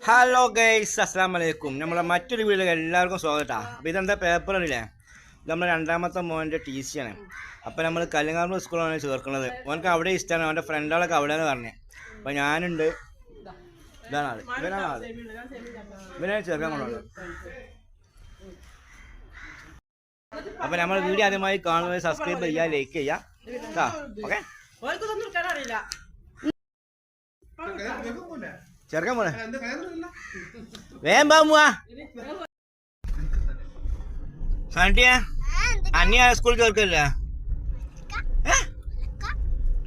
Hello guys, അസ്സലാമു അലൈക്കും. നമ്മളെ മറ്റൊരു വീഡിയോയിലേക്ക് എല്ലാവർക്കും സ്വാഗതം. അപ്പോൾ ഇതെന്താ പേപ്പർ അല്ലേ? ഇത് നമ്മുടെ രണ്ടാമത്തെ മോൻ്റെ TC ആണ്. അപ്പോൾ നമ്മൾ കല്ലുങ്ങാമ്പ് സ്കൂളാണ് ചേർക്കുന്നത്. അവനക്ക് അവിടെ ഇഷ്ടമാണ്, അവൻ്റെ ഫ്രണ്ടുകളൊക്കെ അവിടെയാണ് പറഞ്ഞത്. അപ്പോൾ ഞാനുണ്ട്, ഇതാണ് ആൾ, ഇവനാണ് ചേർക്കാൻ കൊണ്ടുള്ളത്. അപ്പോൾ നമ്മൾ വീഡിയോ ആദ്യമായി കാണുന്നത് സബ്സ്ക്രൈബ് ചെയ്യുക, ലൈക്ക് ചെയ്യുക. ഓക്കെ, ചേർക്കാൻ പോണേ വേം പോവാ. സാന്റിയ അന്യ സ്കൂളിൽ ചേർക്കല്ലേ?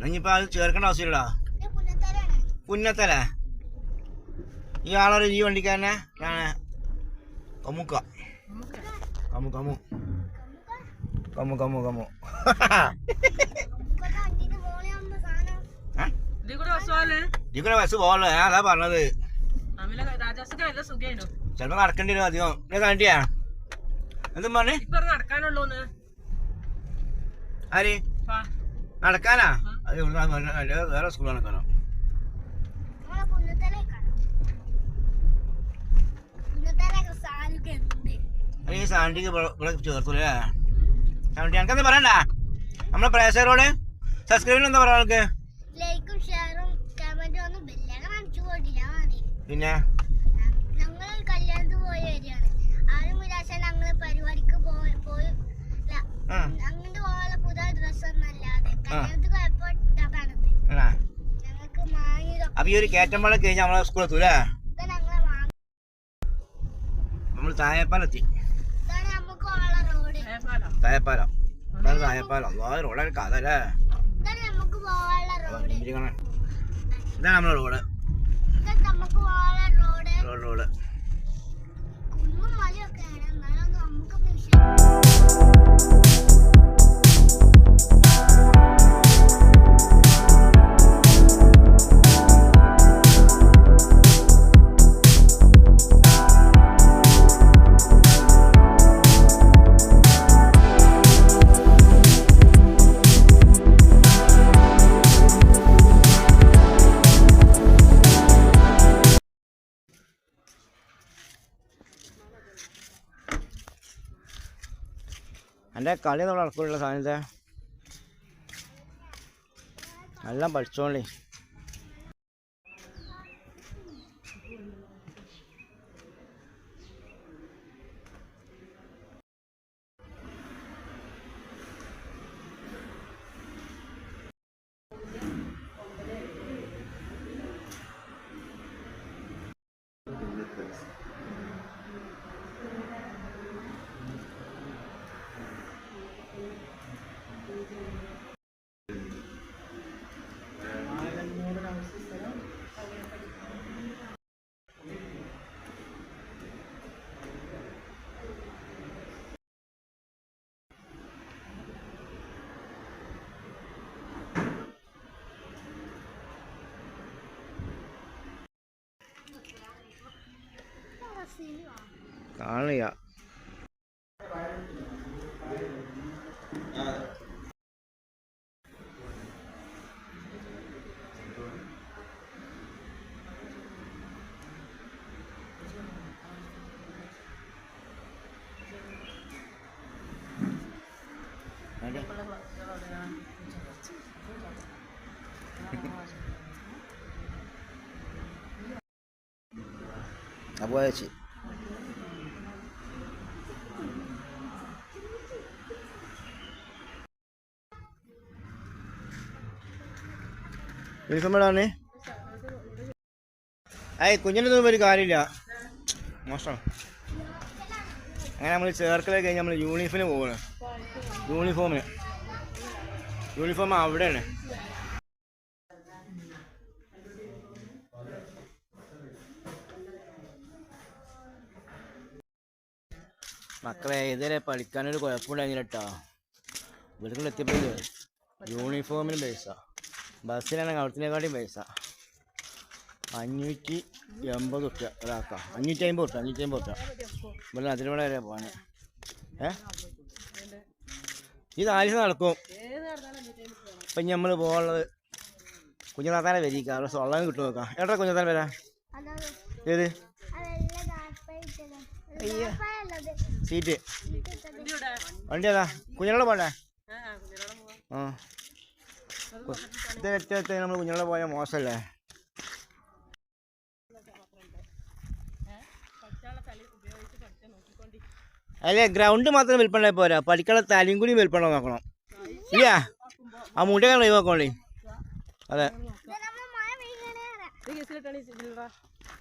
ഇനിയിപ്പോ അത് ചേർക്കേണ്ട ആവശ്യമില്ലടാ. പുന്നത്തല ഈ ആളൊരു ഈ വണ്ടിക്കാരനെ ഞാൻ കമ്മുക്ക കമ്മു കമ്മു കമ്മു കമ്മു കമ്മു ഇതിക്കൂടെ ബസ് പോകല്ലോ. ഞാൻ അതാ പറഞ്ഞത്. ചിലപ്പോ നടക്കേണ്ടി വരും അധികം. ഞാൻ കണ്ടിയാ എന്തും പറഞ്ഞേ? ആര് നടക്കാനാ? അത് വേറെ സ്കൂൾ നടക്കാനോ? ഈ സാൻഡിക്ക് ചേർത്തൂലേ? സാൻഡി എനിക്കെന്താ പറയണ്ട? നമ്മളെ പ്രേക്ഷകരോട് സബ്സ്ക്രൈബിന് എന്താ പറയാ? അവർക്ക് പിന്നെ അപ്പൊ ഈ ഒരു കയറ്റമ്പാളം കഴിഞ്ഞാൽ നമ്മളെ സ്കൂളെത്തൂലേ? നമ്മൾ തായപ്പാലെത്തി. തായപ്പാലം തായപ്പാലം റോഡൊക്കെ കഥ അല്ലേ? ഇതാണ് നമ്മളെ റോഡ്. റോഡ് എൻ്റെ കളി നമ്മൾ നടക്കില്ല. സാധനത്തെ എല്ലാം പഠിച്ചോളി. കാണില്ല അപ്പോൾ യൂണിഫോമിടാണ്. കുഞ്ഞിനൊന്നും ഒരു കാര്യമില്ല, മോശമാണ്. അങ്ങനെ നമ്മൾ ചേർക്കലൊക്കെ കഴിഞ്ഞ് നമ്മൾ യൂണിഫോമിന് പോകണം. യൂണിഫോം അവിടെയാണ്. മക്കളെ ഇതുവരെ പഠിക്കാനൊരു കുഴപ്പമുണ്ടായിരുന്നില്ല കേട്ടോ. വീട്ടിൽ എത്തിയപ്പോൾ യൂണിഫോമിന് പൈസ, ബസ്സിനാണെങ്കിൽ അവിടത്തിനെക്കാട്ടിയും പൈസ. 580 റുപ്യ ഒരാൾക്കാ. 550 റുപ്യ ഇവിടെ അതിലൂടെ വരെ പോകാൻ. ഇത് 4 ദിവസം നടക്കും. ഇപ്പം നമ്മൾ പോകാനുള്ളത് കുഞ്ഞുനാത്താനെ വരിക. അവിടെ സൊള്ളാൻ കിട്ടും നോക്കാം. എത്ര കുഞ്ഞുനാത്താൻ വരാം? ഏത് സീറ്റ് വണ്ടി ഏതാ കുഞ്ഞിനോട് പോണ്ടേ ആ ഇത് നമ്മൾ കുഞ്ഞിനോട് പോയാൽ മോശമല്ലേ? അല്ലേ ഗ്രൗണ്ട് മാത്രം വിൽപ്പന പോരാ, പഠിക്കാനുള്ള തലയും കൂടി വിൽപ്പന നോക്കണം. ഇല്ല ആ മുടിയൊക്കെ ഒഴിവാക്കോളി. അതെ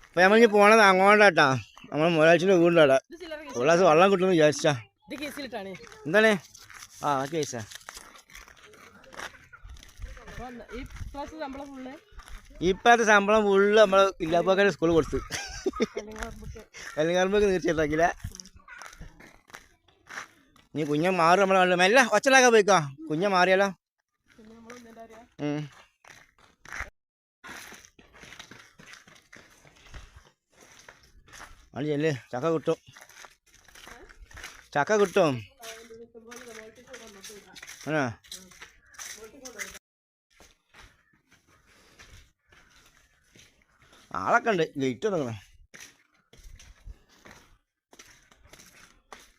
അപ്പൊ നമ്മളിനി പോണത് അങ്ങോട്ടാ, നമ്മളെ മുതലാഴ്ചയുടെ വീടിൻ്റെ ഒരു ഗ്ലാസ് വെള്ളം കിട്ടുമെന്ന് വിചാരിച്ചാ. എന്താണ് ആ കേസാ ഇപ്പോഴത്തെ ശമ്പളം ഫുള്ള് നമ്മൾ ഇല്ലാപ്പാക്കാരെ സ്കൂളിൽ കൊടുത്ത് കല്ലുകാർമ്പൊക്കെ തീർച്ചയായിട്ടാക്കില്ല. നീ കുഞ്ഞ മാറി നമ്മളെ കണ്ടു മെല്ലെ ഒച്ചലാക്കാൻ പോയിക്കോ, കുഞ്ഞ മാറിയാലോ. അത് ചെല്ല്, ചക്ക കിട്ടും, ചക്ക കിട്ടും. ആ ആളൊക്കെ ഉണ്ട്, ഗേറ്റ് തുടങ്ങണേ.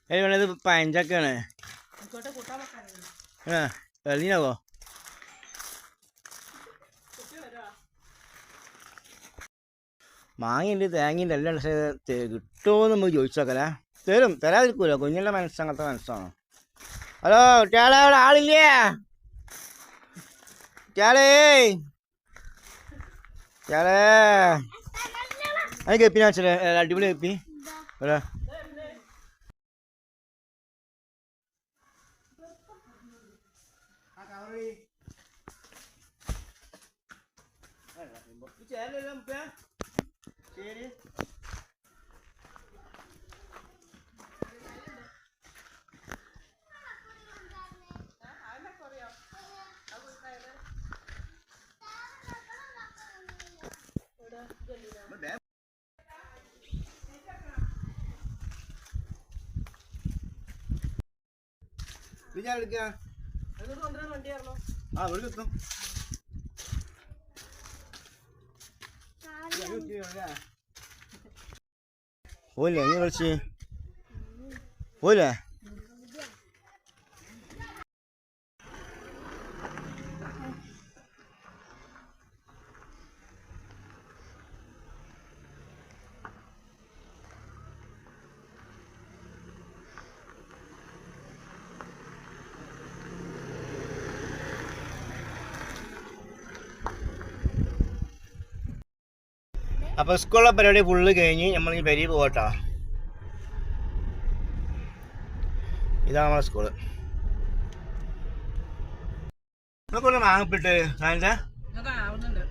ഇത് പഴഞ്ചക്കാണ്. എളീനാവോ? മാങ്ങയുണ്ട്, തേങ്ങയുണ്ട്, എല്ലാം പക്ഷേ കിട്ടുമോയെന്ന് നമുക്ക് ചോദിച്ചു നോക്കല്ലേ. തരും, തരാതിരിക്കൂല. കുഞ്ഞിൻ്റെ മനസ്സ് അങ്ങനത്തെ മനസ്സാണ്. ഹലോ കുട്ടിയാളെ, അവിടെ ആളില്ലേ? കുട്ടിയാളേ കുട്ടിയാളേ അത് കെപ്പിനാ വെച്ചേ, അടിപൊളി കെപ്പി. അല്ലേ പോയില്ലേ നീ വിളിച്ച് പോയില്ലേ? അപ്പോൾ സ്കൂളിലെ പരിപാടി ഫുള്ള് കഴിഞ്ഞ് നമ്മൾ ഈ പെരി പോകട്ടോ. ഇതാണ് നമ്മളെ സ്കൂള്. നമുക്കൊന്ന് മാങ്ങപ്പിട്ട് സാധനത്തെ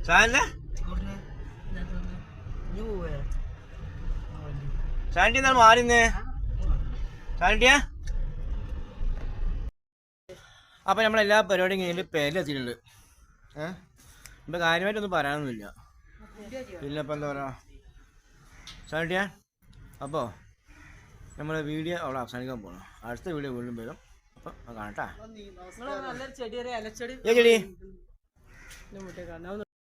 സാധനത്തെ സാനിറ്റി എന്താണ് മാറിന്നേ സാനിറ്റിയാ. അപ്പം നമ്മളെല്ലാ പരിപാടിയും കഴിഞ്ഞിട്ട് പേരിലെത്തിയിട്ടുണ്ട്. ഇപ്പം കാര്യമായിട്ടൊന്നും പറയാനൊന്നുമില്ല. പിന്നെ ഇപ്പം എന്താ പറയുക സാനിറ്റിയാ. അപ്പോൾ നമ്മുടെ വീഡിയോ അവിടെ അവസാനിക്കാൻ പോകണം. അടുത്ത വീഡിയോ വീണ്ടും വരും. അപ്പം കാണട്ടാ. ചെടി